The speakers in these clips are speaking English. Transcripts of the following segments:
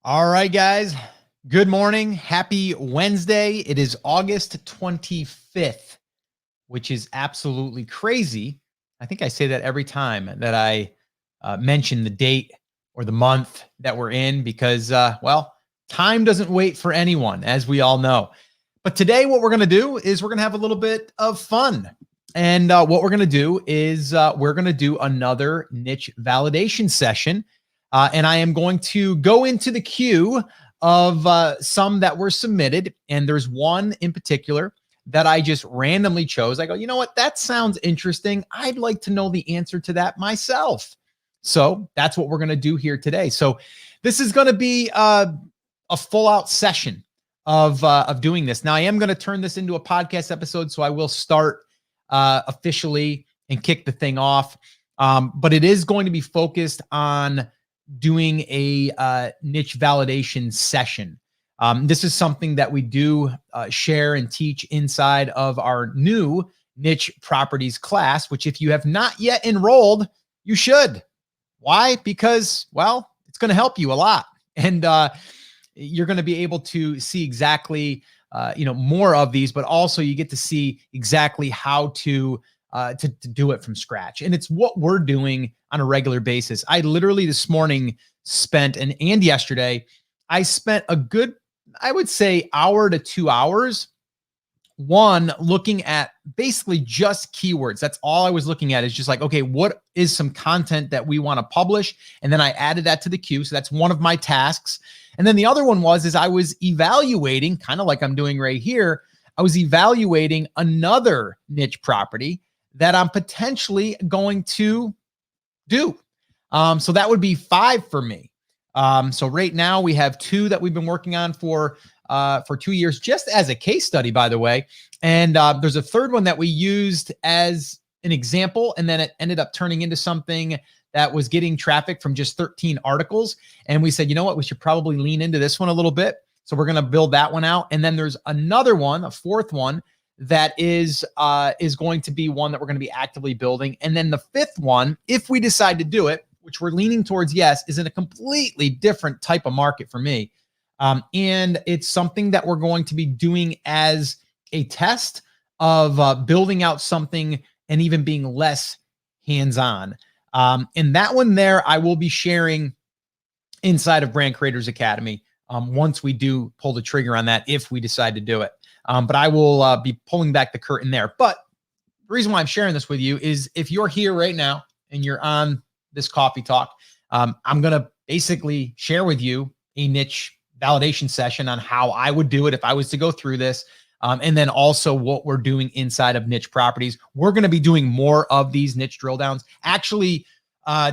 All right, guys. Good morning. Happy Wednesday. It is August 25th, which is absolutely crazy. I think I say that every time that I mention the date or the month that we're in because, time doesn't wait for anyone, as we all know. But today, what we're going to do is we're going to have a little bit of fun. And what we're going to do is we're going to do another niche validation session. And I am going to go into the queue of some that were submitted. And there's one in particular that I just randomly chose. I go, you know what? That sounds interesting. I'd like to know the answer to that myself. So that's what we're going to do here today. So this is going to be a full out session of doing this. Now I am going to turn this into a podcast episode. So I will start officially and kick the thing off. But it is going to be focused on doing a niche validation session. This is something that we do share and teach inside of our new niche properties class, which if you have not yet enrolled, you should. Why? Because, well, it's going to help you a lot. And you're going to be able to see exactly, more of these, but also you get to see exactly how to do it from scratch. And it's what we're doing on a regular basis. I literally this morning spent, and yesterday, I spent a good, I would say, hour to 2 hours, one, looking at basically just keywords. That's all I was looking at, is just like, okay, what is some content that we want to publish? And then I added that to the queue. So that's one of my tasks. And then the other one is I was evaluating, kind of like I'm doing right here, I was evaluating another niche property that I'm potentially going to do. So that would be 5 for me. So right now we have 2 that we've been working on for 2 years, just as a case study, by the way. And there's a third one that we used as an example, and then it ended up turning into something that was getting traffic from just 13 articles. And we said, you know what, we should probably lean into this one a little bit. So we're going to build that one out. And then there's another one, a 4th one, that is going to be one that we're going to be actively building. And then the 5th one, if we decide to do it, which we're leaning towards yes, is in a completely different type of market for me. And it's something that we're going to be doing as a test of building out something and even being less hands-on. And that one there, I will be sharing inside of Brand Creators Academy once we do pull the trigger on that, if we decide to do it. But I will be pulling back the curtain there. But the reason why I'm sharing this with you is if you're here right now and you're on this coffee talk, I'm going to basically share with you a niche validation session on how I would do it if I was to go through this. And then also what we're doing inside of niche properties. We're going to be doing more of these niche drill downs. Actually,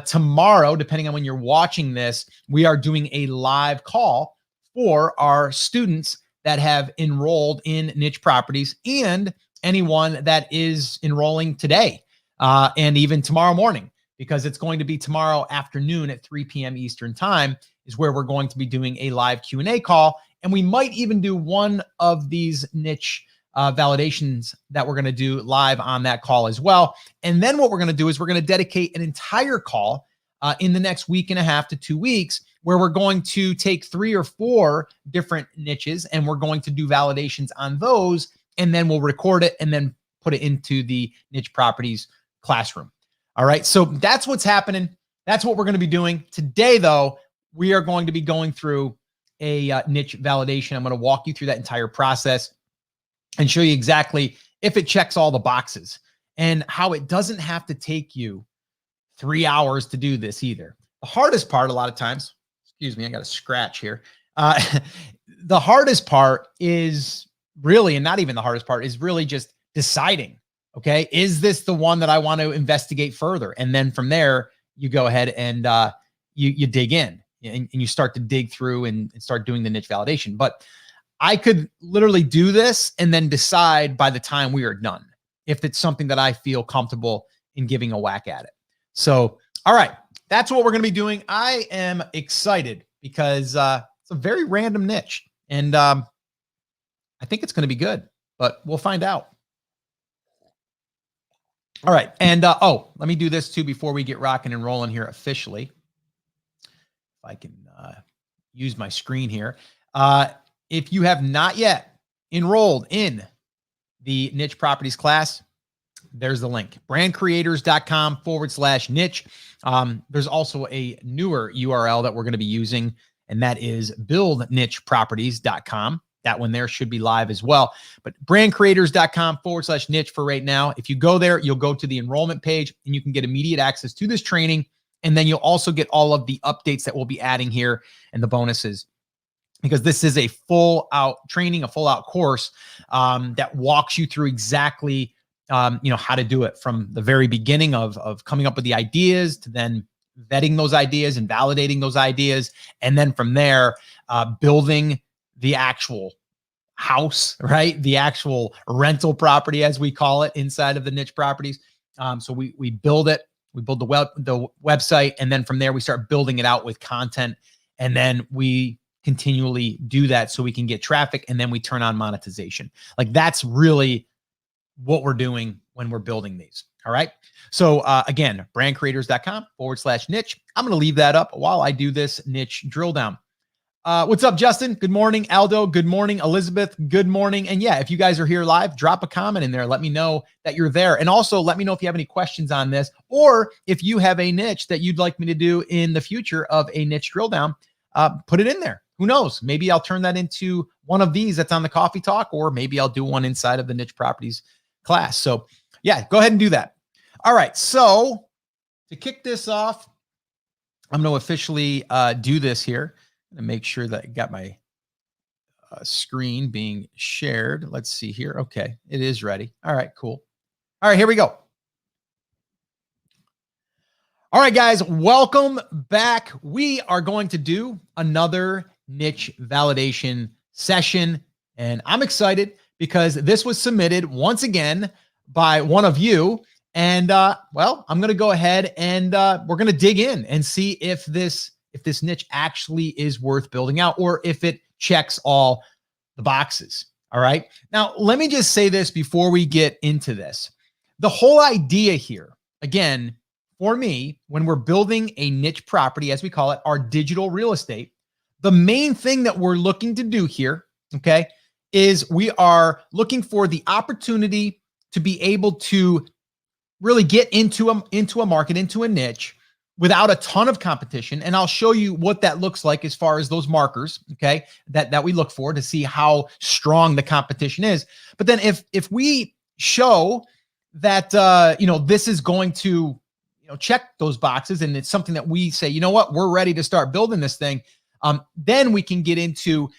tomorrow, depending on when you're watching this, we are doing a live call for our students that have enrolled in niche properties and anyone that is enrolling today and even tomorrow morning, because it's going to be tomorrow afternoon at 3 p.m. Eastern time is where we're going to be doing a live Q&A call. And we might even do one of these niche validations that we're going to do live on that call as well. And then what we're going to do is we're going to dedicate an entire call in the next week and a half to 2 weeks, where we're going to take 3 or 4 different niches and we're going to do validations on those. And then we'll record it and then put it into the niche properties classroom. All right. So that's what's happening. That's what we're going to be doing today, though. We are going to be going through a niche validation. I'm going to walk you through that entire process and show you exactly if it checks all the boxes and how it doesn't have to take you 3 hours to do this either. The hardest part, a lot of times, excuse me, I got a scratch here. The hardest part is really, and not even the hardest part, is really just deciding, okay, is this the one that I want to investigate further? And then from there, you go ahead and you dig in and you start to dig through and start doing the niche validation. But I could literally do this and then decide by the time we are done if it's something that I feel comfortable in giving a whack at it. So, all right, that's what we're going to be doing. I am excited because it's a very random niche, and I think it's going to be good, but we'll find out. All right, and let me do this too before we get rocking and rolling here officially. If I can use my screen here. If you have not yet enrolled in the niche properties class, there's the link, brandcreators.com/niche. There's also a newer URL that we're going to be using, and that is buildnicheproperties.com. That one there should be live as well. But brandcreators.com/niche for right now. If you go there, you'll go to the enrollment page and you can get immediate access to this training. And then you'll also get all of the updates that we'll be adding here and the bonuses, because this is a full out training, a full out course that walks you through exactly how to do it from the very beginning of coming up with the ideas to then vetting those ideas and validating those ideas. And then from there, building the actual house, right? The actual rental property, as we call it, inside of the niche properties. So we build it, we build the website, and then from there we start building it out with content. And then we continually do that so we can get traffic, and then we turn on monetization. Like that's really what we're doing when we're building these. All right. So again, brandcreators.com/niche. I'm going to leave that up while I do this niche drill down. What's up, Justin? Good morning. Aldo. Good morning. Elizabeth. Good morning. And yeah, if you guys are here live, drop a comment in there. Let me know that you're there. And also let me know if you have any questions on this, or if you have a niche that you'd like me to do in the future of a niche drill down, put it in there. Who knows? Maybe I'll turn that into one of these that's on the Coffee Talk, or maybe I'll do one inside of the niche properties class. So yeah, go ahead and do that. All right. So to kick this off, I'm going to officially do this here and make sure that I got my screen being shared. Let's see here. Okay. It is ready. All right, cool. All right, here we go. All right, guys, welcome back. We are going to do another niche validation session, and I'm excited because this was submitted once again by one of you. And well, I'm going to go ahead and we're going to dig in and see if this niche actually is worth building out, or if it checks all the boxes. All right. Now, let me just say this before we get into this. The whole idea here, again, for me, when we're building a niche property, as we call it, our digital real estate, the main thing that we're looking to do here, okay, is we are looking for the opportunity to be able to really get into a market, into a niche without a ton of competition. And I'll show you what that looks like as far as those markers, okay, that we look for to see how strong the competition is. But then if we show that, this is going to, check those boxes, and it's something that we say, you know what, we're ready to start building this thing, then we can get into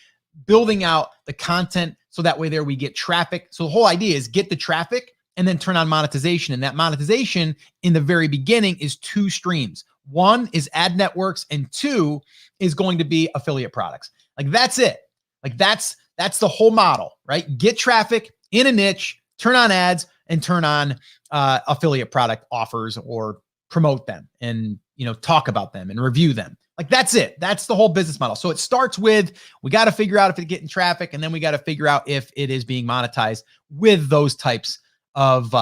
building out the content. So that way there we get traffic. So the whole idea is get the traffic and then turn on monetization. And that monetization in the very beginning is two streams. One is ad networks, and two is going to be affiliate products. Like that's it. Like that's the whole model, right? Get traffic in a niche, turn on ads, and turn on affiliate product offers, or promote them and, talk about them and review them. Like that's it. That's the whole business model. So it starts with, we got to figure out if it's getting traffic, and then we got to figure out if it is being monetized with those types of,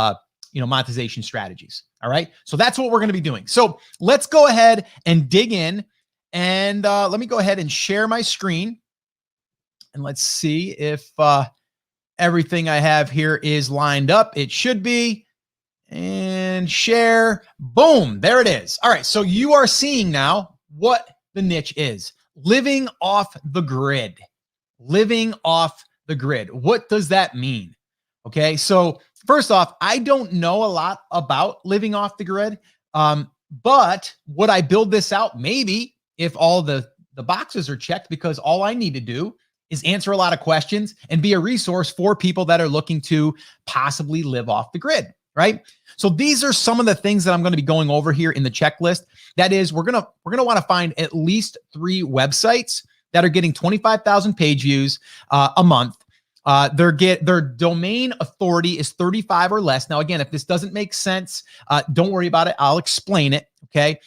monetization strategies. All right. So that's what we're going to be doing. So let's go ahead and dig in, and let me go ahead and share my screen, and let's see if everything I have here is lined up. It should be. And share. Boom. There it is. All right. So you are seeing now what the niche is. Living off the grid. Living off the grid. What does that mean? Okay. So first off, I don't know a lot about living off the grid. But would I build this out? Maybe, if all the boxes are checked, because all I need to do is answer a lot of questions and be a resource for people that are looking to possibly live off the grid. Right. So these are some of the things that I'm going to be going over here in the checklist. That is, we're going to want to find at least 3 websites that are getting 25,000 page views a month. Their domain authority is 35 or less. Now, again, if this doesn't make sense, don't worry about it. I'll explain it. Okay.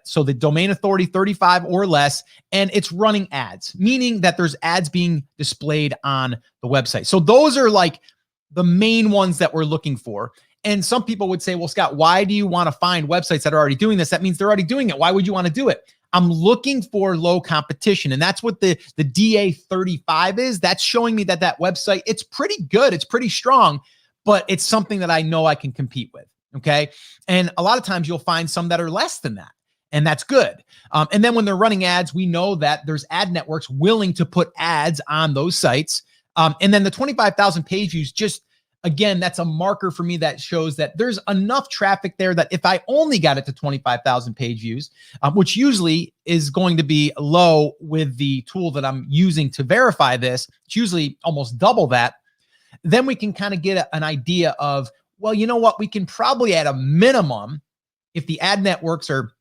So the domain authority 35 or less, and it's running ads, meaning that there's ads being displayed on the website. So those are like the main ones that we're looking for. And some people would say, well, Scott, why do you want to find websites that are already doing this? That means they're already doing it. Why would you want to do it? I'm looking for low competition. And that's what the DA35 is. That's showing me that website, it's pretty good. It's pretty strong, but it's something that I know I can compete with. Okay. And a lot of times you'll find some that are less than that. And that's good. And then when they're running ads, we know that there's ad networks willing to put ads on those sites. And then the 25,000 page views, just again, that's a marker for me that shows that there's enough traffic there that if I only got it to 25,000 page views, which usually is going to be low with the tool that I'm using to verify this, it's usually almost double that, then we can kind of get an idea of, well, you know what, we can probably at a minimum, if the ad networks are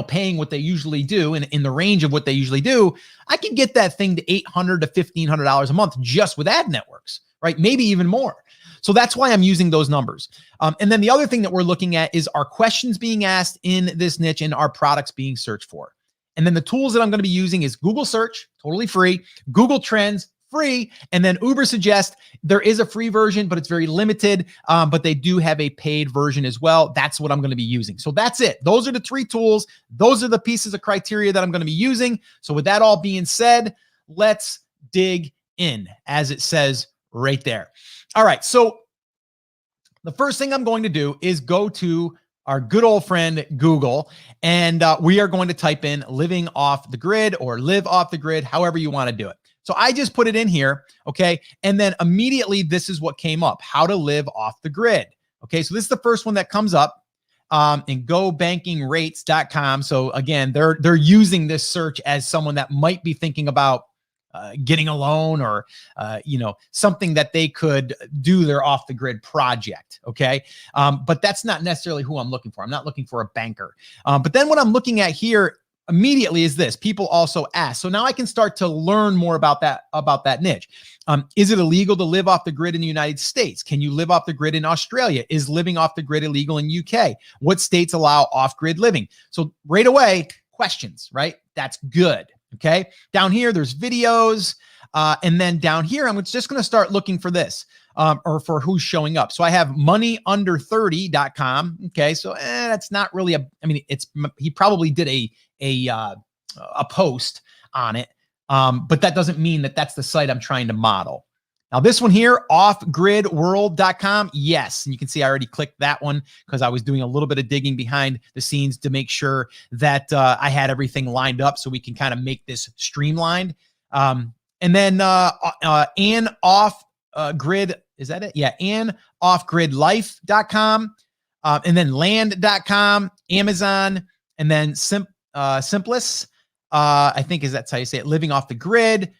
paying what they usually do in the range of what they usually do, I can get that thing to $800 to $1,500 a month just with ad networks, right? Maybe even more. So that's why I'm using those numbers. And then the other thing that we're looking at is our questions being asked in this niche and our products being searched for. And then the tools that I'm going to be using is Google Search, totally free, Google Trends, free, and then Ubersuggest. There is a free version, but it's very limited, but they do have a paid version as well. That's what I'm going to be using. So that's it. Those are the 3 tools. Those are the pieces of criteria that I'm going to be using. So with that all being said, let's dig in, as it says right there. All right. So the first thing I'm going to do is go to our good old friend Google, and we are going to type in living off the grid or live off the grid, however you want to do it. So I just put it in here, okay? And then immediately this is what came up, how to live off the grid. Okay, so this is the first one that comes up in gobankingrates.com. So again, they're using this search as someone that might be thinking about getting a loan or, something that they could do their off the grid project. Okay. But that's not necessarily who I'm looking for. I'm not looking for a banker. But then what I'm looking at here immediately is this. People also ask. So now I can start to learn more about that niche. Is it illegal to live off the grid in the United States? Can you live off the grid in Australia? Is living off the grid illegal in UK? What states allow off-grid living? So right away, questions, right? That's good. Okay. Down here, there's videos. And then down here, I'm just going to start looking for this or for who's showing up. So I have moneyunder30.com. Okay. So that's not really he probably did a post on it. But that doesn't mean that that's the site I'm trying to model. Now this one here, offgridworld.com. Yes. And you can see I already clicked that one because I was doing a little bit of digging behind the scenes to make sure that I had everything lined up so we can kind of make this streamlined. And then and off grid, is that it? Yeah. And offgridlife.com. And then land.com, Amazon, and then Simplus. I think that's how you say it, living off the grid.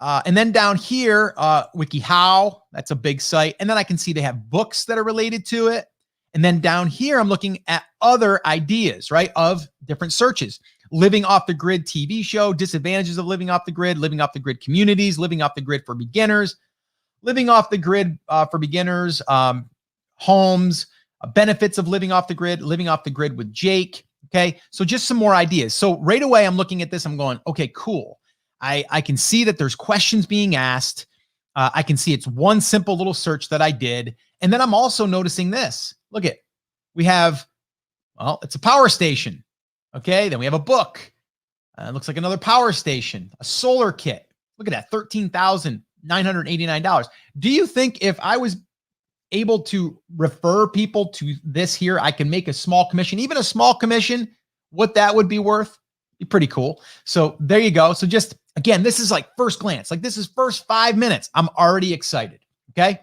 And then down here, WikiHow, that's a big site. And then I can see they have books that are related to it. And then down here, I'm looking at other ideas, right, of different searches. Living off the grid TV show, disadvantages of living off the grid communities, living off the grid for beginners, living off the grid for beginners, homes, benefits of living off the grid with Jake. Okay, so just some more ideas. So right away, I'm looking at this, I'm going, okay, cool. I can see that there's questions being asked. I can see it's one simple little search that I did. And then I'm also noticing this. Look at, we have, well, it's a power station. Okay, then we have a book. It looks like another power station, a solar kit. Look at that, $13,989. Do you think if I was able to refer people to this here, I can make a small commission, even a small commission, what that would be worth? Be pretty cool. So there you go. So just, again, this is like first glance, like this is first 5 minutes. I'm already excited. Okay.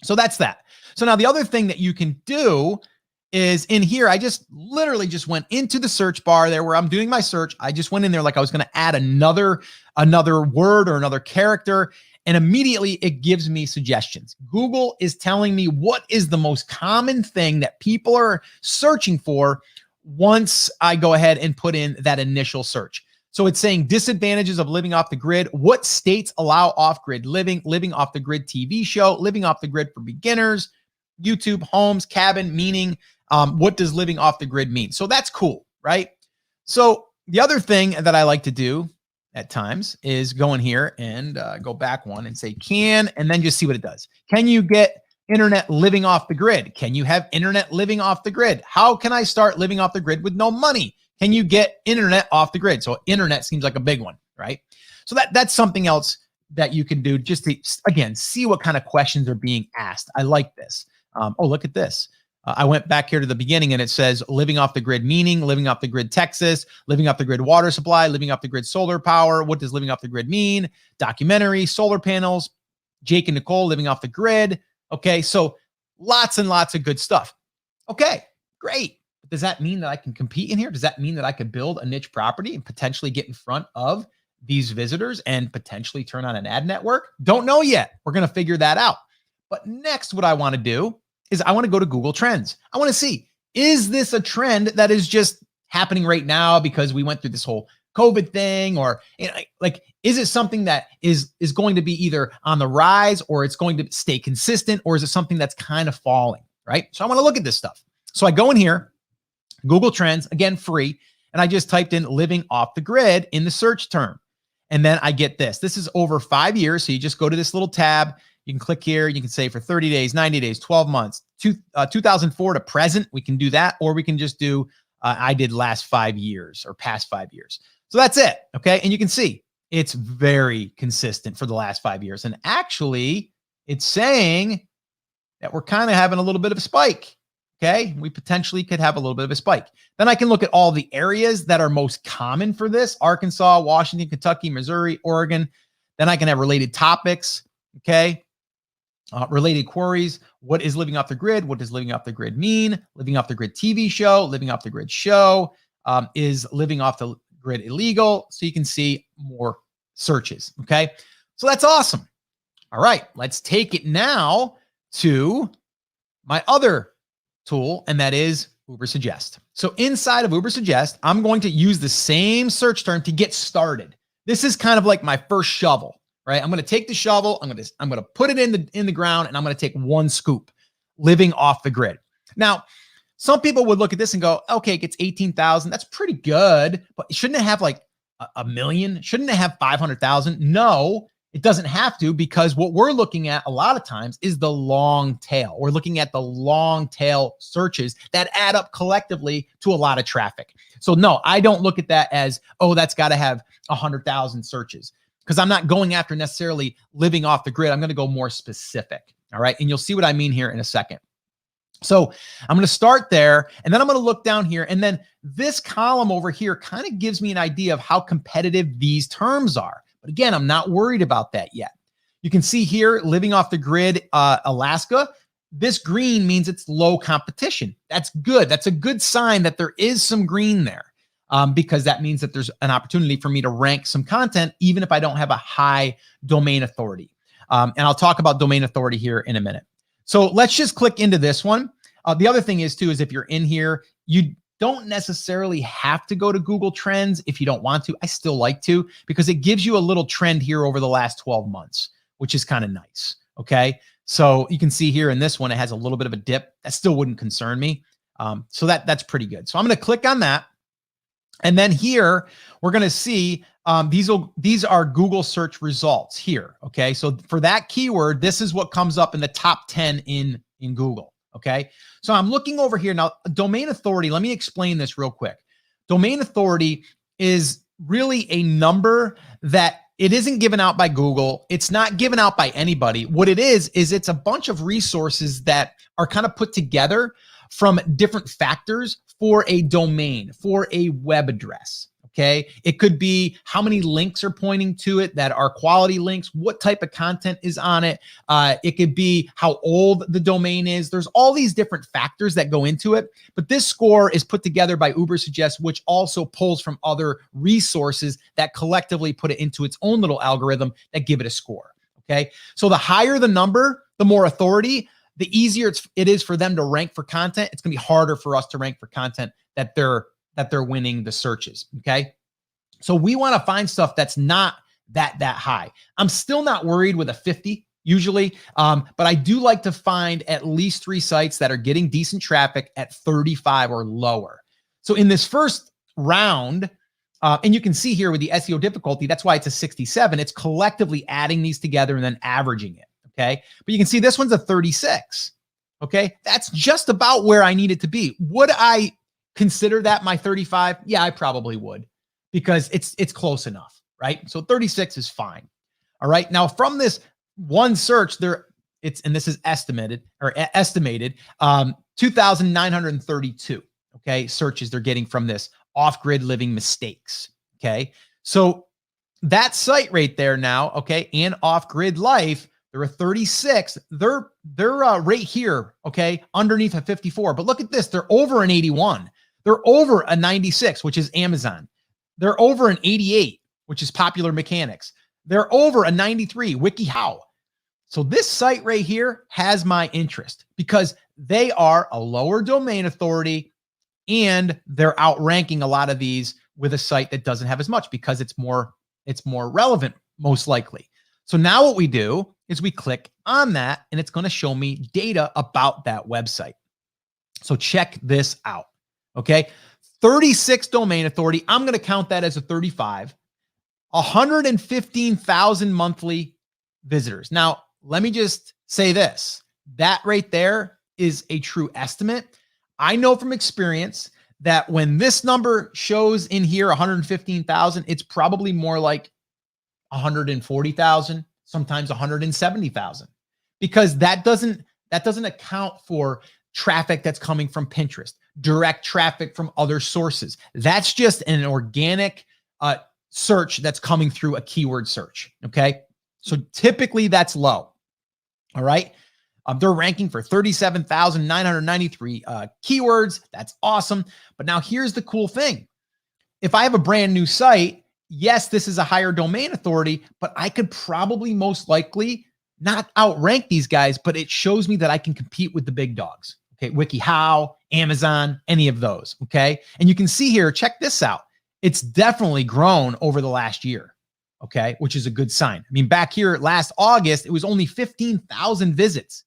So that's that. So now the other thing that you can do is in here, I just literally just went into the search bar there where I'm doing my search. I just went in there like I was going to add another word or another character. And immediately it gives me suggestions. Google is telling me what is the most common thing that people are searching for once I go ahead and put in that initial search. So it's saying disadvantages of living off the grid. What states allow off-grid living, living off the grid TV show, living off the grid for beginners, YouTube, homes, cabin, meaning, what does living off the grid mean? So that's cool, right? So the other thing that I like to do at times is go in here and go back one and say can, and then just see what it does. Can you get internet living off the grid. Can you have internet living off the grid? How can I start living off the grid with no money? Can you get internet off the grid? So internet seems like a big one, right? So that's something else that you can do just to, again, see what kind of questions are being asked. I like this. Oh, look at this. I went back here to the beginning and it says living off the grid meaning, living off the grid Texas, living off the grid water supply, living off the grid solar power. What does living off the grid mean? Documentary, solar panels, Jake and Nicole living off the grid. Okay, so lots and lots of good stuff. Okay, great. But does that mean that I can compete in here? Does that mean that I could build a niche property and potentially get in front of these visitors and potentially turn on an ad network? Don't know yet. We're going to figure that out. But next, what I want to do is I want to go to Google Trends. I want to see, is this a trend that is just happening right now because we went through this whole COVID thing, or like, is it something that is going to be either on the rise, or it's going to stay consistent, or is it something that's kind of falling, right? So I want to look at this stuff. So I go in here, Google Trends, again, free, and I just typed in living off the grid in the search term. And then I get this. This is over 5 years. So you just go to this little tab. You can click here. You can say for 30 days, 90 days, 12 months, 2004 to present. We can do that, or we can just do, I did last 5 years or past 5 years. So that's it. Okay. And you can see it's very consistent for the last 5 years. And actually it's saying that we're kind of having a little bit of a spike. Okay. We potentially could have a little bit of a spike. Then I can look at all the areas that are most common for this: Arkansas, Washington, Kentucky, Missouri, Oregon. Then I can have related topics. Okay. Related queries. What is living off the grid? What does living off the grid mean? Living off the grid TV show, living off the grid show. Is living off the grid illegal? So you can see more searches. Okay. So that's awesome. All right. Let's take it now to my other tool, and that is Ubersuggest. So inside of Ubersuggest, I'm going to use the same search term to get started. This is kind of like my first shovel. Right? I'm going to take the shovel, I'm going to put it in the ground, and I'm going to take one scoop, living off the grid. Now, some people would look at this and go, okay, it gets 18,000. That's pretty good, but shouldn't it have like a million? Shouldn't it have 500,000? No, it doesn't have to, because what we're looking at a lot of times is the long tail. We're looking at the long tail searches that add up collectively to a lot of traffic. So no, I don't look at that as, oh, that's got to have 100,000 searches, because I'm not going after necessarily living off the grid. I'm going to go more specific. All right. And you'll see what I mean here in a second. So I'm going to start there, and then I'm going to look down here. And then this column over here kind of gives me an idea of how competitive these terms are. But again, I'm not worried about that yet. You can see here, living off the grid, Alaska. This green means it's low competition. That's good. That's a good sign that there is some green there. Because that means that there's an opportunity for me to rank some content, even if I don't have a high domain authority. And I'll talk about domain authority here in a minute. So let's just click into this one. The other thing is too, is if you're in here, you don't necessarily have to go to Google Trends if you don't want to. I still like to, because it gives you a little trend here over the last 12 months, which is kind of nice. Okay. So you can see here in this one, it has a little bit of a dip. That still wouldn't concern me. So that's pretty good. So I'm going to click on that. And then here, we're going to see these are Google search results here. Okay. So for that keyword, this is what comes up in the top 10 in Google. Okay. So I'm looking over here now, domain authority. Let me explain this real quick. Domain authority is really a number that it isn't given out by Google. It's not given out by anybody. What it is it's a bunch of resources that are kind of put together from different factors for a domain, for a web address. Okay. It could be how many links are pointing to it that are quality links, what type of content is on it. It could be how old the domain is. There's all these different factors that go into it, but this score is put together by Ubersuggest, which also pulls from other resources that collectively put it into its own little algorithm that give it a score. Okay. So the higher the number, the more authority, the easier it is for them to rank for content. It's going to be harder for us to rank for content that they're winning the searches. Okay. So we want to find stuff that's not that high. I'm still not worried with a 50 usually, but I do like to find at least 3 sites that are getting decent traffic at 35 or lower. So in this first round, and you can see here with the SEO difficulty, that's why it's a 67. It's collectively adding these together and then averaging it. Okay. But you can see this one's a 36. Okay. That's just about where I need it to be. Would I consider that my 35? Yeah, I probably would, because it's close enough, right? So 36 is fine. All right. Now from this one search there, and this is estimated 2,932. Okay. Searches they're getting from this off-grid living mistakes. Okay. So that site right there now, okay, and off-grid life, they're a 36. They're right here, okay, underneath a 54. But look at this. They're over an 81. They're over a 96, which is Amazon. They're over an 88, which is Popular Mechanics. They're over a 93, WikiHow. So this site right here has my interest because they are a lower domain authority and they're outranking a lot of these with a site that doesn't have as much because it's more relevant, most likely. So now what we do is we click on that and it's going to show me data about that website. So check this out. Okay. 36 domain authority. I'm going to count that as a 35, 115,000 monthly visitors. Now, let me just say this, that right there is a true estimate. I know from experience that when this number shows in here 115,000, it's probably more like 140,000, sometimes 170,000, because that doesn't account for traffic that's coming from Pinterest, direct traffic from other sources. That's just an organic search that's coming through a keyword search. Okay. So typically that's low. All right. They're ranking for 37,993 keywords. That's awesome. But now here's the cool thing. If I have a brand new site, yes, this is a higher domain authority, but I could probably most likely not outrank these guys, but it shows me that I can compete with the big dogs. Okay. WikiHow, Amazon, any of those. Okay. And you can see here, check this out. It's definitely grown over the last year. Okay. Which is a good sign. I mean, back here last August, it was only 15,000 visits.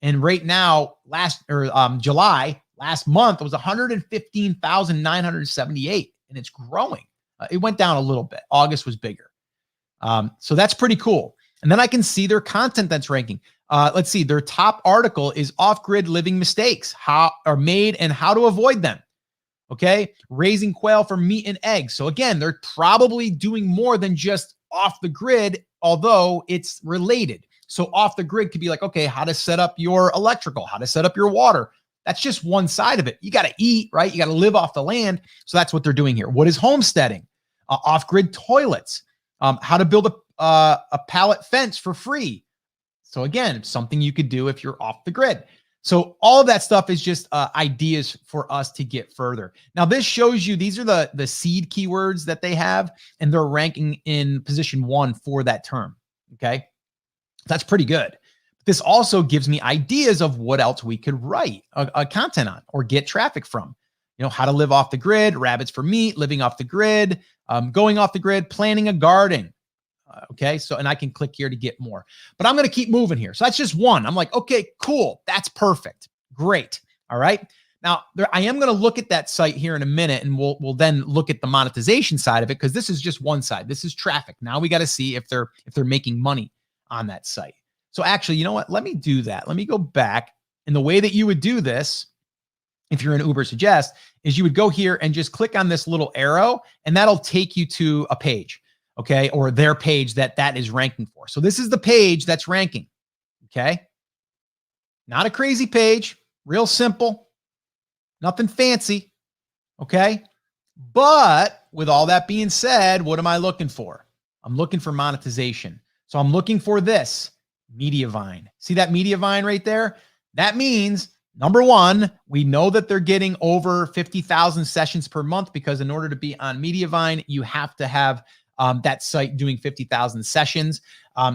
And right now, July, last month, it was 115,978, and it's growing. It went down a little bit. August was bigger. So that's pretty cool. And then I can see their content that's ranking. Let's see. Their top article is off-grid living mistakes, how are made and how to avoid them. Okay. Raising quail for meat and eggs. So again, they're probably doing more than just off the grid, although it's related. So off the grid could be like, okay, how to set up your electrical, how to set up your water. That's just one side of it. You got to eat, right? You got to live off the land. So that's what they're doing here. What is homesteading? Off-grid toilets, how to build a pallet fence for free. So again, something you could do if you're off the grid. So all of that stuff is just ideas for us to get further. Now, this shows you, these are the seed keywords that they have, and they're ranking in position 1 for that term. Okay. That's pretty good. This also gives me ideas of what else we could write a content on or get traffic from. You know, how to live off the grid, rabbits for meat, living off the grid, going off the grid, planting a garden. Okay. So, and I can click here to get more, but I'm going to keep moving here. So that's just one. I'm like, okay, cool. That's perfect. Great. All right. Now I am going to look at that site here in a minute, and we'll then look at the monetization side of it, because this is just one side. This is traffic. Now we got to see if they're making money on that site. So actually, you know what? Let me do that. Let me go back. And the way that you would do this, if you're in Ubersuggest, is you would go here and just click on this little arrow, and that'll take you to a page, okay, or their page that is ranking for. So this is the page that's ranking, okay? Not a crazy page, real simple, nothing fancy, okay? But with all that being said, what am I looking for? I'm looking for monetization. So I'm looking for this Mediavine. See that Mediavine right there? That means, number one, we know that they're getting over 50,000 sessions per month, because in order to be on Mediavine, you have to have that site doing 50,000 sessions.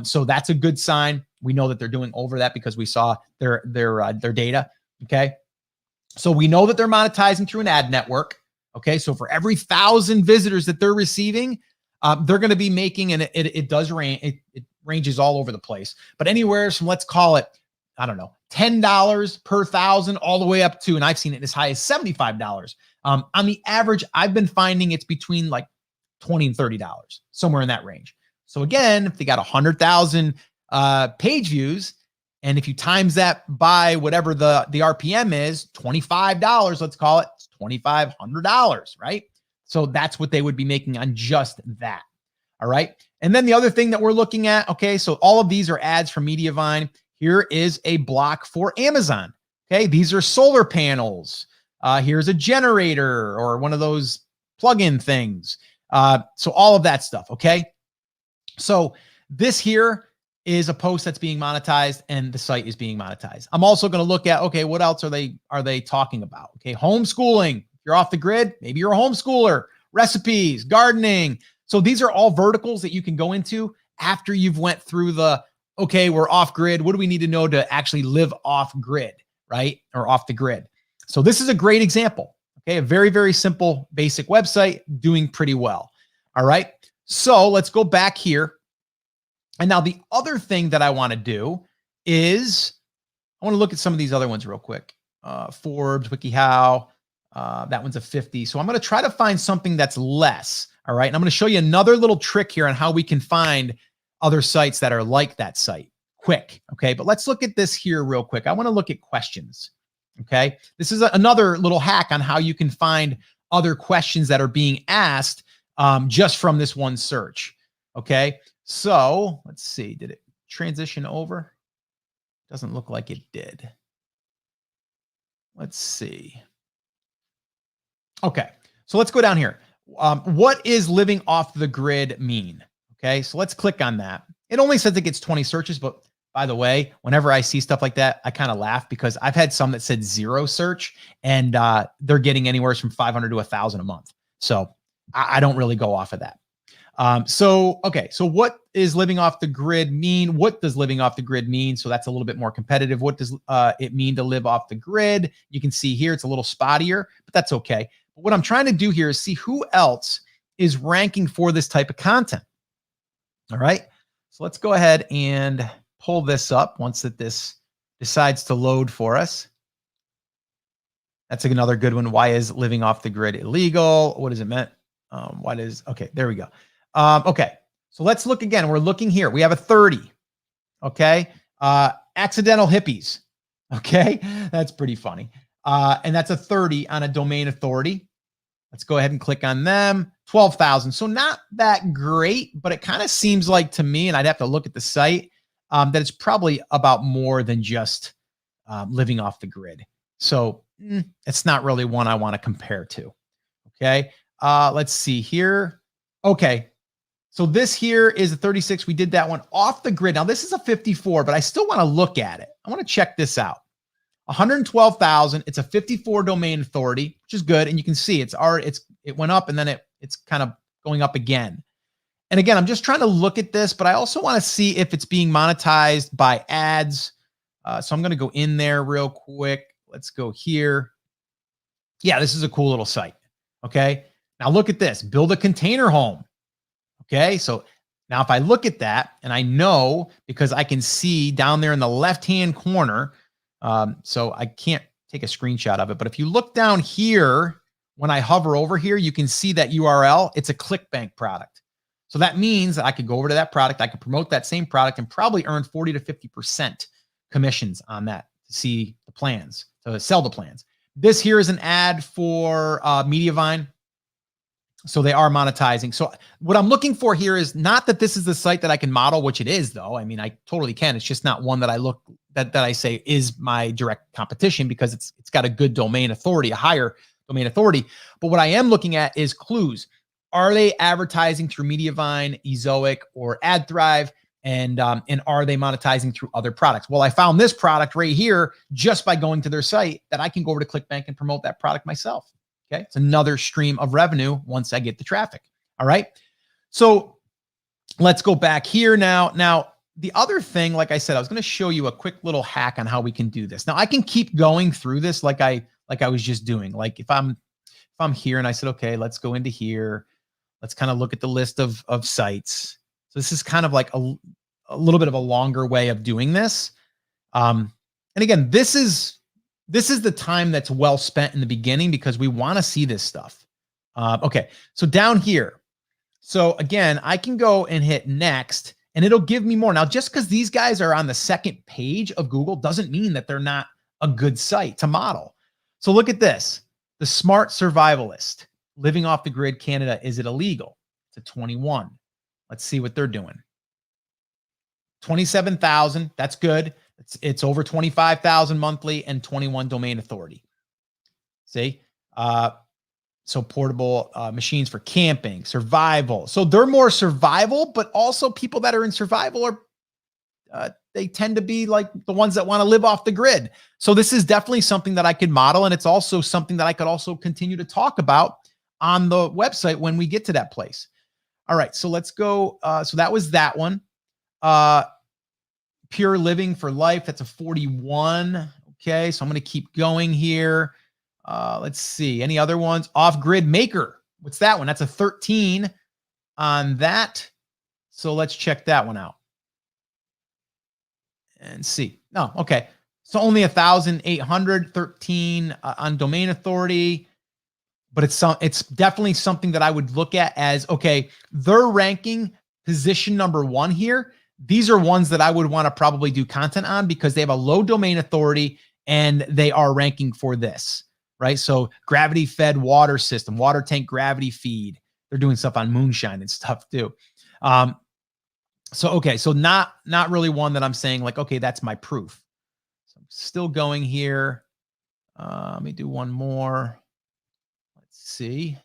So that's a good sign. We know that they're doing over that because we saw their data. Okay. So we know that they're monetizing through an ad network. Okay. So for every 1,000 visitors that they're receiving, they're going to be making, and it does range, it ranges all over the place, but anywhere from, let's call it, I don't know, $10 per 1,000 all the way up to, and I've seen it as high as $75. On the average, I've been finding it's between like $20 and $30, somewhere in that range. So again, if they got 100,000 page views. And if you times that by whatever the RPM is, $25, let's call it $2,500, right? So that's what they would be making on just that. All right. And then the other thing that we're looking at, okay, so all of these are ads from Mediavine. Here is a block for Amazon. Okay, these are solar panels. Here's a generator or one of those plug-in things. So all of that stuff, okay? So this here is a post that's being monetized and the site is being monetized. I'm also going to look at, okay, what else are they talking about? Okay, homeschooling. If you're off the grid, maybe you're a homeschooler, recipes, gardening. So these are all verticals that you can go into after you've went through the, okay, we're off grid. What do we need to know to actually live off grid, right? Or off the grid. So this is a great example. Okay, a very, very simple, basic website doing pretty well. All right, so let's go back here. And now the other thing that I want to do is I want to look at some of these other ones real quick. Forbes, WikiHow, that one's a 50. So I'm going to try to find something that's less. All right, and I'm going to show you another little trick here on how we can find other sites that are like that site quick. Okay, but let's look at this here real quick. I want to look at questions. Okay, this is another little hack on how you can find other questions that are being asked just from this one search. Okay, so let's see. Did it transition over? Doesn't look like it did. Let's see. Okay, so let's go down here. What is living off the grid mean? Okay, so let's click on that. It only says it gets 20 searches, but by the way, whenever I see stuff like that, I kind of laugh because I've had some that said 0 search and they're getting anywhere from 500 to 1,000 a month. So I don't really go off of that. Okay, so what is living off the grid mean? What does living off the grid mean? So that's a little bit more competitive. What does it mean to live off the grid? You can see here, it's a little spottier, but that's okay. But what I'm trying to do here is see who else is ranking for this type of content. All right, so let's go ahead and pull this up once that this decides to load for us. That's another good one. Why is living off the grid illegal? What does it mean? Okay, there we go. Okay, so let's look again. We're looking here. We have a 30. Okay, accidental hippies. Okay, that's pretty funny. And that's a 30 on a domain authority. Let's go ahead and click on them. 12,000. So not that great, but it kind of seems like to me, and I'd have to look at the site, that it's probably about more than just living off the grid. So it's not really one I want to compare to. Okay, let's see here. Okay, so this here is a 36. We did that one off the grid. Now this is a 54, but I still want to look at it. I want to check this out. 112,000. It's a 54 domain authority, which is good. And you can see it went up and then it's kind of going up again. And again, I'm just trying to look at this, but I also want to see if it's being monetized by ads. So I'm going to go in there real quick. Let's go here. Yeah, this is a cool little site. Okay. Now look at this, build a container home. Okay. So now if I look at that and I know because I can see down there in the left-hand corner, so I can't take a screenshot of it, but if you look down here, when I hover over here, you can see that URL, it's a ClickBank product. So that means that I could go over to that product. I could promote that same product and probably earn 40 to 50% commissions on that to see the plans, to sell the plans. This here is an ad for Mediavine. So they are monetizing. So what I'm looking for here is not that this is the site that I can model, which it is though. I mean, I totally can. It's just not one that I look that I say is my direct competition because it's got a good domain authority, a higher domain authority. But what I am looking at is clues. Are they advertising through Mediavine, Ezoic, or AdThrive? And are they monetizing through other products? Well, I found this product right here just by going to their site that I can go over to ClickBank and promote that product myself. Okay, it's another stream of revenue once I get the traffic. All right, so let's go back here now. Now, the other thing, like I said, I was going to show you a quick little hack on how we can do this. Now, I can keep going through this like I was just doing. Like if I'm here and I said, okay, let's go into here. Let's kind of look at the list of sites. So this is kind of like a little bit of a longer way of doing this. And again, this is the time that's well spent in the beginning because we want to see this stuff. Okay, so down here. So again, I can go and hit next and it'll give me more. Now, just because these guys are on the second page of Google doesn't mean that they're not a good site to model. So look at this. The Smart Survivalist, living off the grid, Canada, is it illegal? It's a 21. Let's see what they're doing. 27,000, that's good. It's over 25,000 monthly and 21 domain authority. See? So portable machines for camping, survival. So they're more survival, but also people that are in survival are, they tend to be like the ones that want to live off the grid. So this is definitely something that I could model. And it's also something that I could also continue to talk about on the website when we get to that place. All right, so let's go. So that was that one. Pure Living for Life, that's a 41. Okay, so I'm going to keep going here. Let's see. Any other ones? Off-Grid Maker. What's that one? That's a 13 on that. So let's check that one out and see. No, okay. So only 1,800, 13 on domain authority. But it's definitely something that I would look at as, okay, they're ranking position number 1 here. These are ones that I would want to probably do content on because they have a low domain authority and they are ranking for this, right? So gravity fed water system, water tank gravity feed. They're doing stuff on moonshine and stuff too. Okay, so not really one that I'm saying like, okay, that's my proof. So I'm still going here. Let me do one more. Let's see.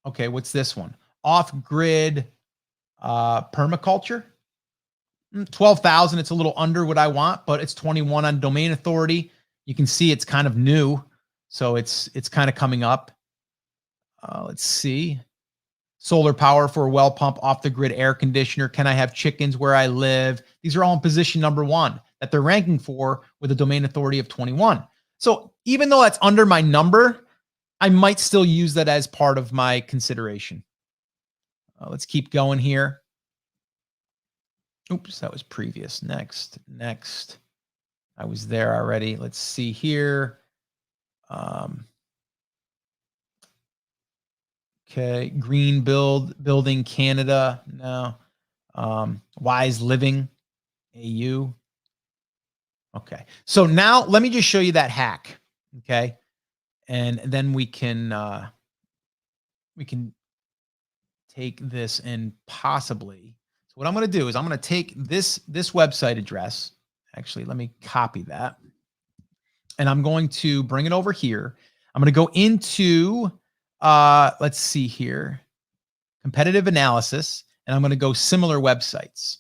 Okay, what's this one? Off-grid permaculture. 12,000. It's a little under what I want, but it's 21 on domain authority. You can see it's kind of new, so it's kind of coming up. Let's see. Solar power for a well pump, off the grid air conditioner. Can I have chickens where I live? These are all in position number 1 that they're ranking for with a domain authority of 21. So even though that's under my number, I might still use that as part of my consideration. Let's keep going here. Oops, that was previous. Next. I was there already. Let's see here. Okay, Green Building Canada. No. Wise Living AU. Okay, so now let me just show you that hack. Okay, and then we can take this and possibly. So what I'm going to do is I'm going to take this website address. Actually, let me copy that, and I'm going to bring it over here. I'm going to go into let's see here, competitive analysis, and I'm going to go similar websites.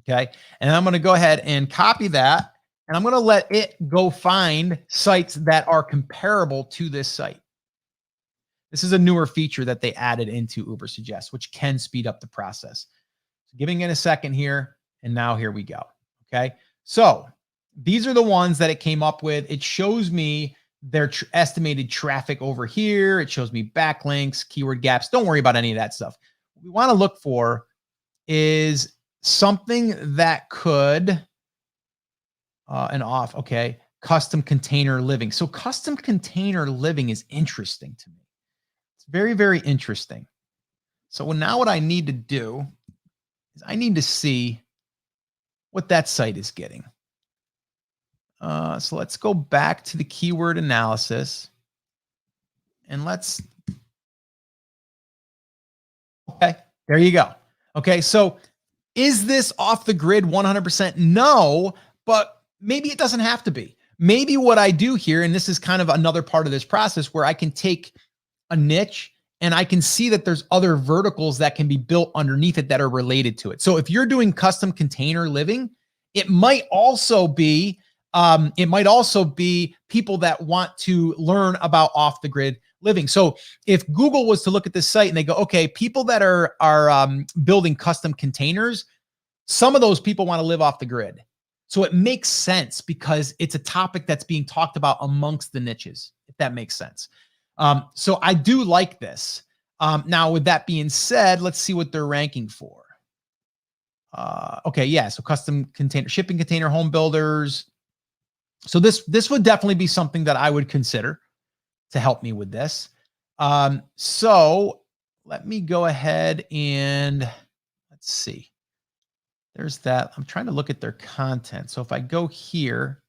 Okay, and I'm going to go ahead and copy that, and I'm going to let it go find sites that are comparable to this site. This is a newer feature that they added into Ubersuggest, which can speed up the process. So giving it a second here, and now here we go. Okay, so these are the ones that it came up with. It shows me their estimated traffic over here. It shows me backlinks, keyword gaps. Don't worry about any of that stuff. What we want to look for is something that could, okay, custom container living. So custom container living is interesting to me. It's very, very interesting. So now what I need to do is I need to see what that site is getting. So let's go back to the keyword analysis and okay, there you go. Okay, so is this off the grid 100%? No, but maybe it doesn't have to be. Maybe what I do here, and this is kind of another part of this process where I can take a niche and I can see that there's other verticals that can be built underneath it that are related to it. So if you're doing custom container living, it might also be people that want to learn about off the grid living. So if Google was to look at this site and they go, okay, people that are building custom containers, some of those people want to live off the grid. So it makes sense because it's a topic that's being talked about amongst the niches, if that makes sense. So I do like this. Now, with that being said, let's see what they're ranking for. Okay, yeah, so custom container, shipping container, home builders. So this would definitely be something that I would consider to help me with this. So let me go ahead and let's see. There's that. I'm trying to look at their content. So if I go here,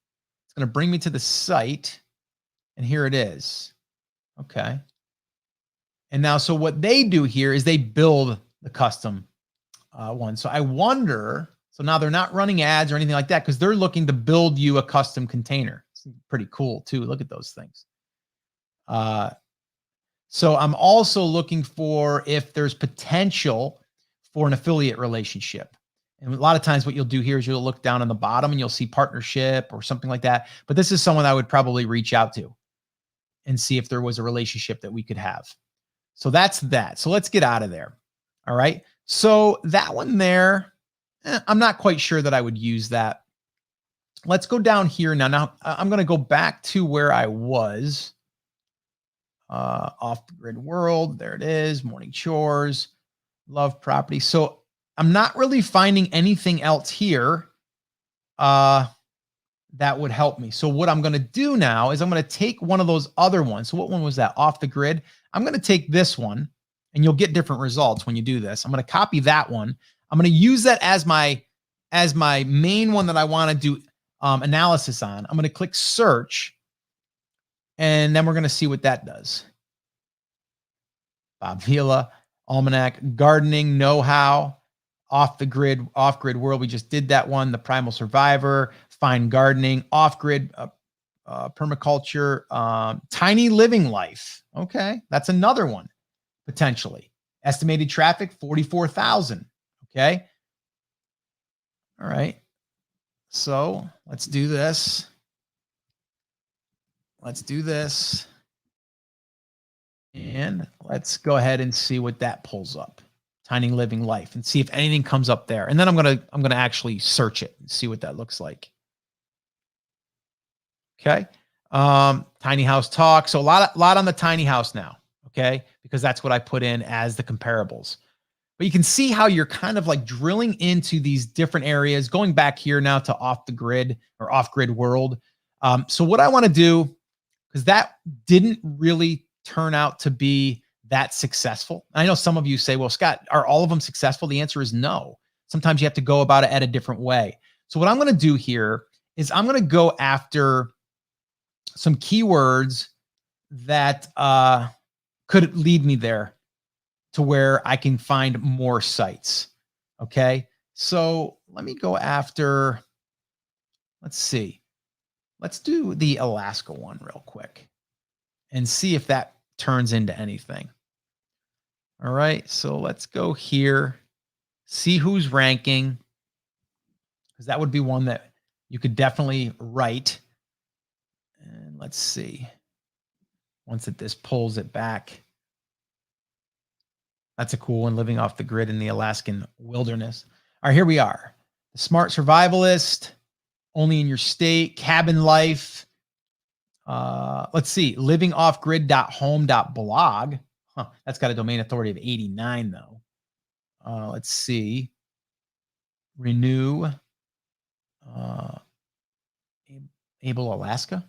it's going to bring me to the site, and here it is. Okay. And now, so what they do here is they build the custom one. So I wonder, so now they're not running ads or anything like that because they're looking to build you a custom container. It's pretty cool too. Look at those things. So I'm also looking for if there's potential for an affiliate relationship. And a lot of times what you'll do here is you'll look down on the bottom and you'll see partnership or something like that. But this is someone I would probably reach out to and see if there was a relationship that we could have. So that's that. So let's get out of there. All right. So that one there, I'm not quite sure that I would use that. Let's go down here now. Now I'm going to go back to where I was. Off the grid world. There it is. Morning chores, love property. So I'm not really finding anything else here that would help me. So what I'm going to do now is I'm going to take one of those other ones. So what one was that? Off the grid. I'm going to take this one, and you'll get different results when you do this. I'm going to copy that one. I'm going to use that as my main one that I want to do analysis on. I'm going to click search, and then we're going to see what that does. Bob Vila, Almanac, gardening, know-how, off the grid, off-grid world. We just did that one. The Primal Survivor, fine gardening, off-grid, permaculture, tiny living life. Okay, that's another one potentially. Estimated traffic 44,000. Okay. All right. So let's do this. Let's do this. And let's go ahead and see what that pulls up. Tiny living life, and see if anything comes up there. And then I'm gonna actually search it and see what that looks like. Okay. Tiny house talk. So a lot on the tiny house now. Okay, because that's what I put in as the comparables. But you can see how you're kind of like drilling into these different areas. Going back here now to off the grid or off grid world. So what I want to do, because that didn't really turn out to be that successful. I know some of you say, well, Scott, are all of them successful? The answer is no. Sometimes you have to go about it at a different way. So what I'm going to do here is I'm going to go after some keywords that could lead me there to where I can find more sites. Okay. So let me go after, let's see. Let's do the Alaska one real quick and see if that turns into anything. All right. So let's go here, see who's ranking, because that would be one that you could definitely write. And let's see. Once this pulls it back. That's a cool one, living off the grid in the Alaskan wilderness. All right, here we are. The Smart Survivalist, only in your state, cabin life. Let's see, livingoffgrid.home.blog. Huh, that's got a domain authority of 89 though. Let's see. Renew. Able Alaska.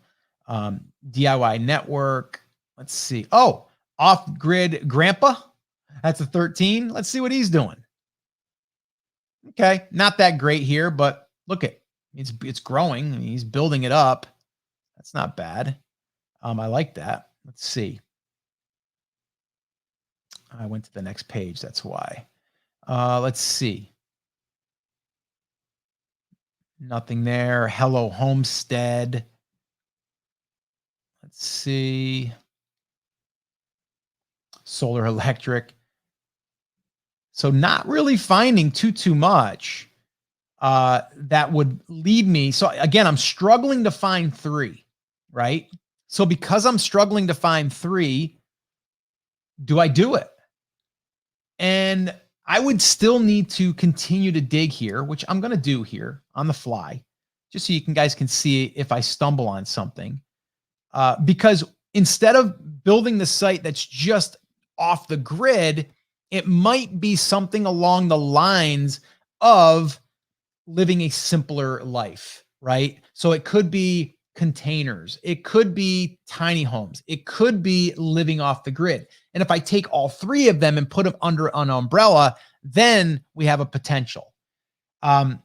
DIY Network. Let's see. Oh, Off Grid Grandpa. That's a 13. Let's see what he's doing. Okay, not that great here, but look at it's growing. I mean, he's building it up. That's not bad. I like that. Let's see. I went to the next page. That's why. Let's see. Nothing there. Hello Homestead. Let's see. Solar Electric. So not really finding too much that would lead me. So again, I'm struggling to find 3, right? So because I'm struggling to find 3, do I do it? And I would still need to continue to dig here, which I'm going to do here on the fly, just so you guys can see if I stumble on something. Because instead of building the site that's just off the grid, it might be something along the lines of living a simpler life, right? So it could be containers. It could be tiny homes. It could be living off the grid. And if I take all three of them and put them under an umbrella, then we have a potential. And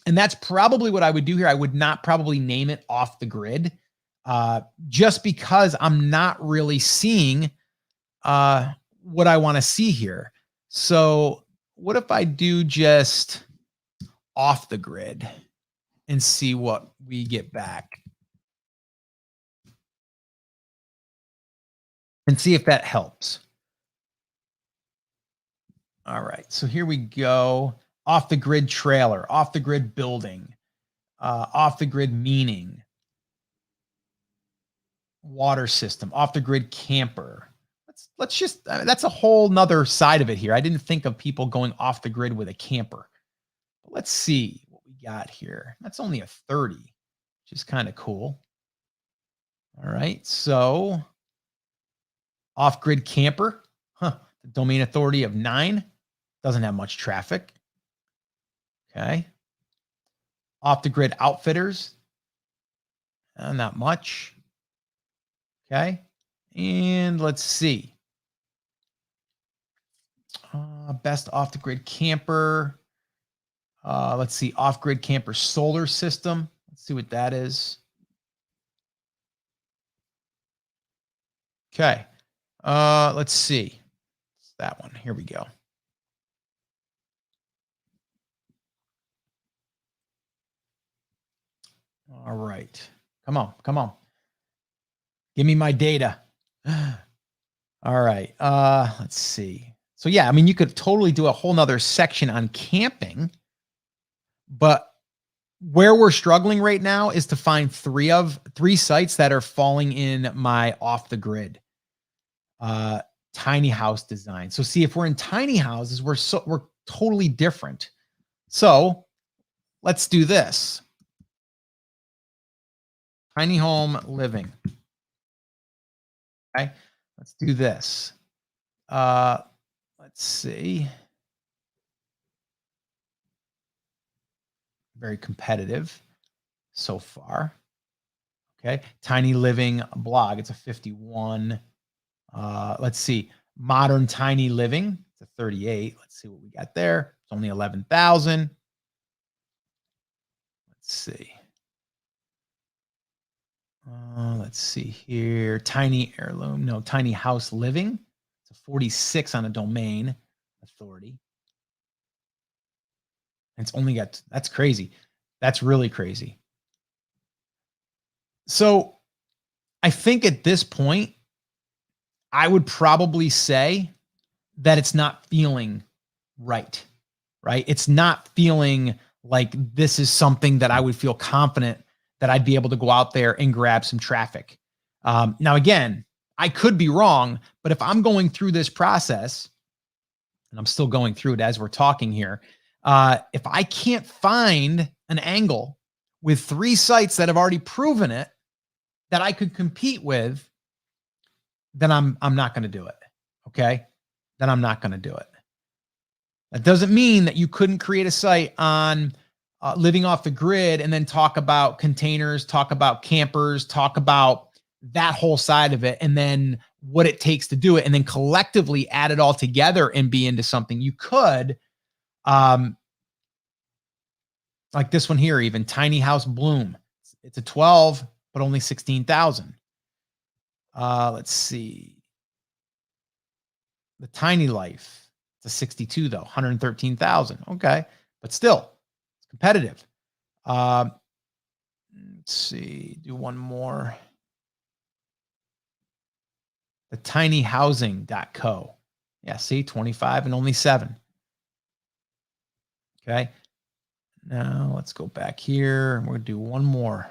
that's probably what I would do here. I would not probably name it off the grid, just because I'm not really seeing what I want to see here. So what if I do just off the grid and see what we get back and see if that helps? All right, so here we go. Off the grid trailer, off the grid building, off the grid meaning, water system, off the grid camper. Let's just, that's a whole nother side of it here. I didn't think of people going off the grid with a camper. But let's see what we got here. That's only a 30, which is kind of cool. All right, so off grid camper, the domain authority of 9, doesn't have much traffic. Okay. Off the grid outfitters, not much. Okay. And let's see. Best off the grid camper. Let's see. Off grid camper solar system. Let's see what that is. Okay. Let's see. It's that one. Here we go. All right. Come on. Come on. Give me my data. All right. Let's see. So yeah, I mean, you could totally do a whole nother section on camping, but where we're struggling right now is to find three sites that are falling in my off the grid tiny house design. So see, if we're in tiny houses, we're totally different. So let's do this. Tiny home living. Okay, let's do this. Let's see. Very competitive so far. Okay, tiny living blog. It's a 51. Let's see. Modern tiny living. It's a 38. Let's see what we got there. It's only 11,000. Let's see. Let's see here. Tiny heirloom. No, tiny house living. It's a 46 on a domain authority. And it's only got, that's crazy. That's really crazy. So I think at this point, I would probably say that it's not feeling right, right? It's not feeling like this is something that I would feel confident that I'd be able to go out there and grab some traffic. Now, again, I could be wrong, but if I'm going through this process, and I'm still going through it as we're talking here, if I can't find an angle with 3 sites that have already proven it that I could compete with, then I'm not going to do it. Okay. Then I'm not going to do it. That doesn't mean that you couldn't create a site on living off the grid and then talk about containers, talk about campers, talk about that whole side of it, and then what it takes to do it, and then collectively add it all together and be into something. You could, like this one here, even tiny house bloom. It's a 12, but only 16,000. Let's see. The tiny life. It's a 62 though, 113,000. Okay, but still, it's competitive. Let's see. Do one more. The tinyhousing.co. Yeah, see, 25 and only 7. Okay. Now let's go back here. We're going to do one more.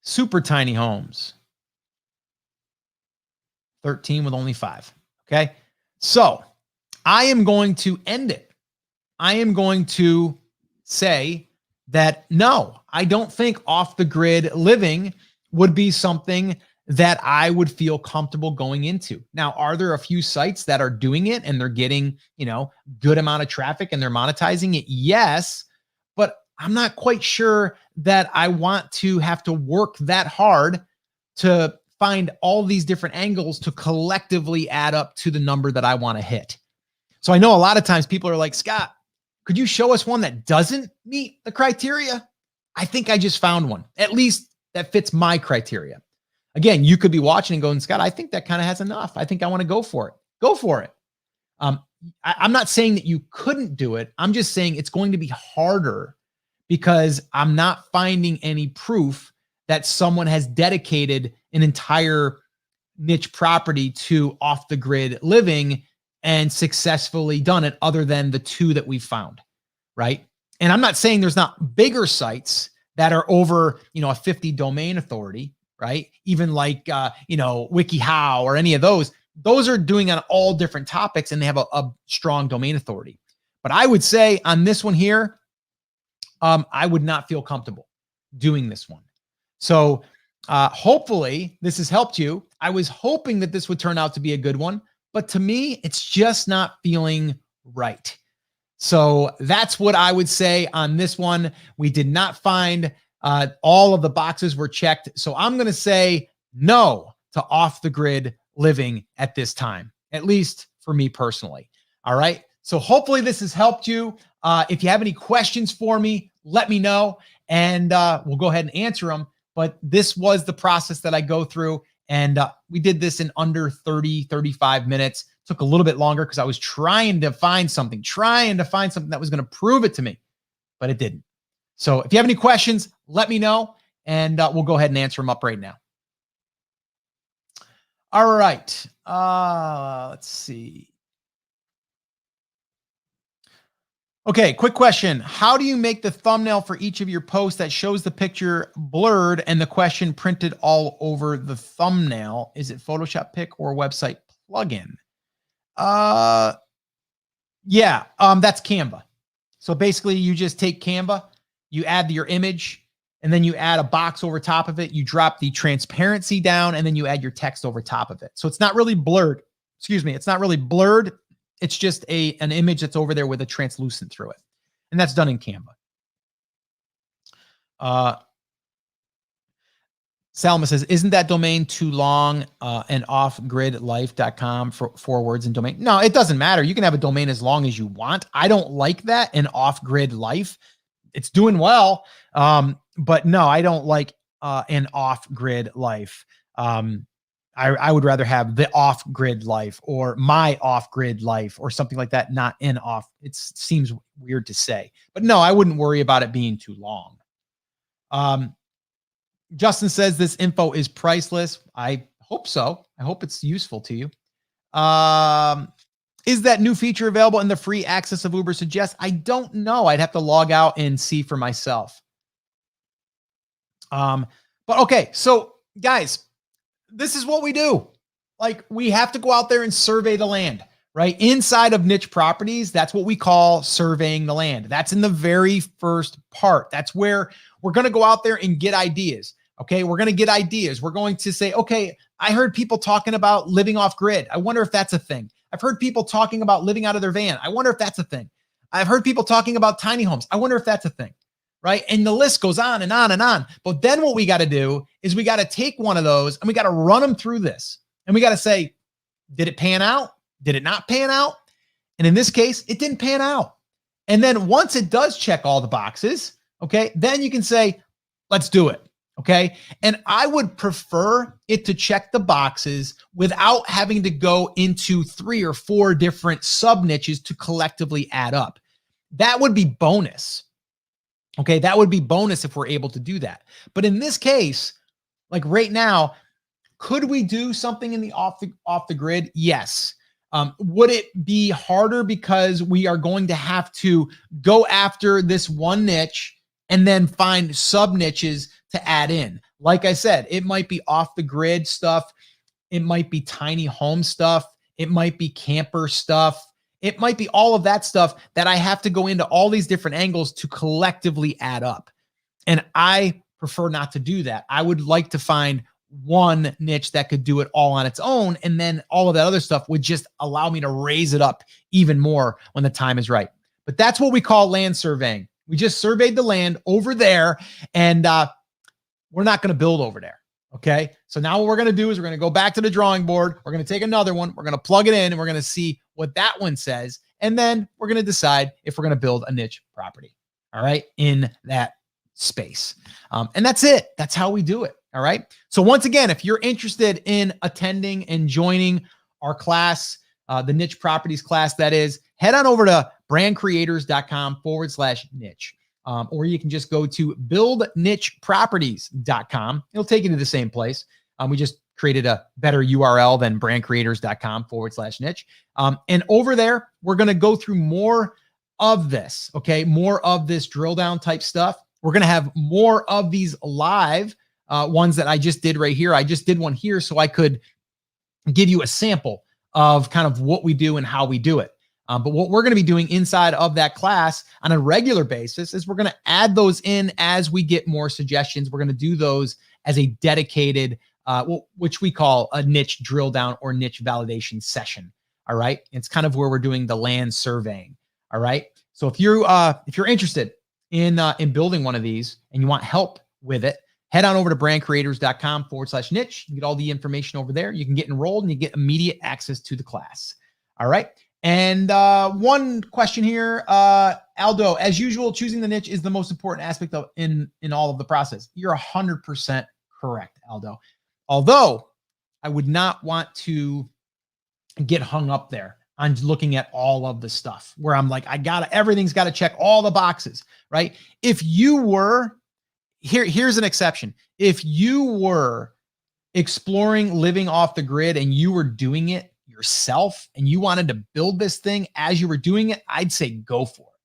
Super tiny homes. 13 with only 5. Okay. So I am going to end it. I am going to say that no, I don't think off the grid living would be something that I would feel comfortable going into. Now, are there a few sites that are doing it and they're getting, good amount of traffic and they're monetizing it? Yes, but I'm not quite sure that I want to have to work that hard to find all these different angles to collectively add up to the number that I want to hit. So I know a lot of times people are like, Scott, could you show us one that doesn't meet the criteria? I think I just found one, at least that fits my criteria. Again, you could be watching and going, Scott, I think that kind of has enough. I think I want to go for it. Go for it. I'm not saying that you couldn't do it. I'm just saying it's going to be harder because I'm not finding any proof that someone has dedicated an entire niche property to off the grid living and successfully done it other than the two that we found, right? And I'm not saying there's not bigger sites that are over, a 50 domain authority, right? Even like, WikiHow or any of those. Those are doing on all different topics and they have a strong domain authority. But I would say on this one here, I would not feel comfortable doing this one. So hopefully this has helped you. I was hoping that this would turn out to be a good one, but to me, it's just not feeling right. So that's what I would say on this one. We did not find all of the boxes were checked. So I'm going to say no to off the grid living at this time, at least for me personally. All right. So hopefully this has helped you. If you have any questions for me, let me know and we'll go ahead and answer them. But this was the process that I go through. And we did this in under 30, 35 minutes. Took a little bit longer because I was trying to find something that was going to prove it to me, but it didn't. So if you have any questions, let me know and we'll go ahead and answer them up right now. All right. Let's see. Okay, quick question. How do you make the thumbnail for each of your posts that shows the picture blurred and the question printed all over the thumbnail? Is it Photoshop pick or website plugin? Yeah, that's Canva. So basically you just take Canva, you add your image, and then you add a box over top of it. You drop the transparency down, and then you add your text over top of it. So it's not really blurred. Excuse me. It's not really blurred. It's just an image that's over there with a translucent through it. And that's done in Canva. Salma says, isn't that domain too long? And offgridlife.com for 4 words in domain. No, it doesn't matter. You can have a domain as long as you want. I don't like that. An off-grid life. It's doing well. But no, I don't like an off-grid life. I would rather have the off-grid life or my off-grid life or something like that, not an off. It seems weird to say. But no, I wouldn't worry about it being too long. Justin says this info is priceless. I hope so. I hope it's useful to you. Is that new feature available in the free access of Ubersuggest? I don't know. I'd have to log out and see for myself. But okay, so guys, this is what we do. Like, we have to go out there and survey the land, right? Inside of niche properties, that's what we call surveying the land. That's in the very first part. That's where we're going to go out there and get ideas. Okay, we're going to get ideas. We're going to say, okay, I heard people talking about living off grid. I wonder if that's a thing. I've heard people talking about living out of their van. I wonder if that's a thing. I've heard people talking about tiny homes. I wonder if that's a thing, right? And the list goes on and on and on. But then what we got to do is we got to take one of those and we got to run them through this. And we got to say, did it pan out? Did it not pan out? And in this case, it didn't pan out. And then once it does check all the boxes, okay, then you can say, let's do it. Okay. And I would prefer it to check the boxes without having to go into 3 or 4 different sub niches to collectively add up. That would be bonus. Okay. That would be bonus if we're able to do that. But in this case, like right now, could we do something in the off the grid? Yes. Would it be harder because we are going to have to go after this one niche and then find sub niches to add in? Like I said, it might be off the grid stuff. It might be tiny home stuff. It might be camper stuff. It might be all of that stuff that I have to go into all these different angles to collectively add up. And I prefer not to do that. I would like to find one niche that could do it all on its own. And then all of that other stuff would just allow me to raise it up even more when the time is right. But that's what we call land surveying. We just surveyed the land over there and we're not going to build over there. Okay. So now what we're going to do is we're going to go back to the drawing board. We're going to take another one. We're going to plug it in and we're going to see what that one says. And then we're going to decide if we're going to build a niche property. All right. In that space. And that's it. That's how we do it. All right. So once again, if you're interested in attending and joining our class, the niche properties class, that is, head on over to brandcreators.com/niche. Or you can just go to buildnicheproperties.com. It'll take you to the same place. We just created a better URL than brandcreators.com/niche. And over there, we're going to go through more of this. Okay. More of this drill down type stuff. We're going to have more of these live ones that I just did right here. I just did one here so I could give you a sample of kind of what we do and how we do it. But what we're going to be doing inside of that class on a regular basis is we're going to add those in as we get more suggestions. We're going to do those as a dedicated, which we call a niche drill down or niche validation session. All right. It's kind of where we're doing the land surveying. All right. So if you're interested in building one of these and you want help with it, head on over to brandcreators.com/niche. You get all the information over there. You can get enrolled and you get immediate access to the class. All right. And one question here, Aldo, as usual, choosing the niche is the most important aspect of in all of the process. You're 100% correct, Aldo. Although I would not want to get hung up there on looking at all of the stuff where I'm like, everything's got to check all the boxes, right? If you were, here's an exception. If you were exploring living off the grid and you were doing it yourself and you wanted to build this thing as you were doing it, I'd say go for it,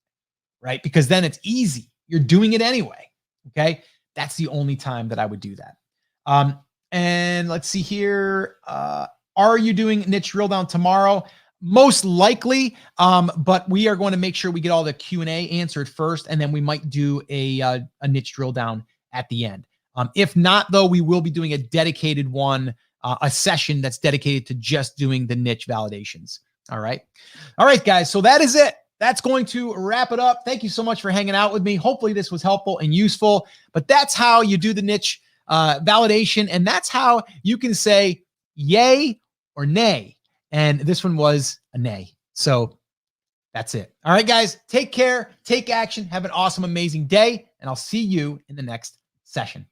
right? Because then it's easy. You're doing it anyway. Okay. That's the only time that I would do that. And let's see here. Are you doing niche drill down tomorrow? Most likely. But we are going to make sure we get all the Q&A answered first, and then we might do a niche drill down at the end. If not, though, we will be doing a dedicated one, a session that's dedicated to just doing the niche validations. All right. All right, guys. So that is it. That's going to wrap it up. Thank you so much for hanging out with me. Hopefully this was helpful and useful, but that's how you do the niche validation. And that's how you can say yay or nay. And this one was a nay. So that's it. All right, guys, take care, take action, have an awesome, amazing day, and I'll see you in the next session.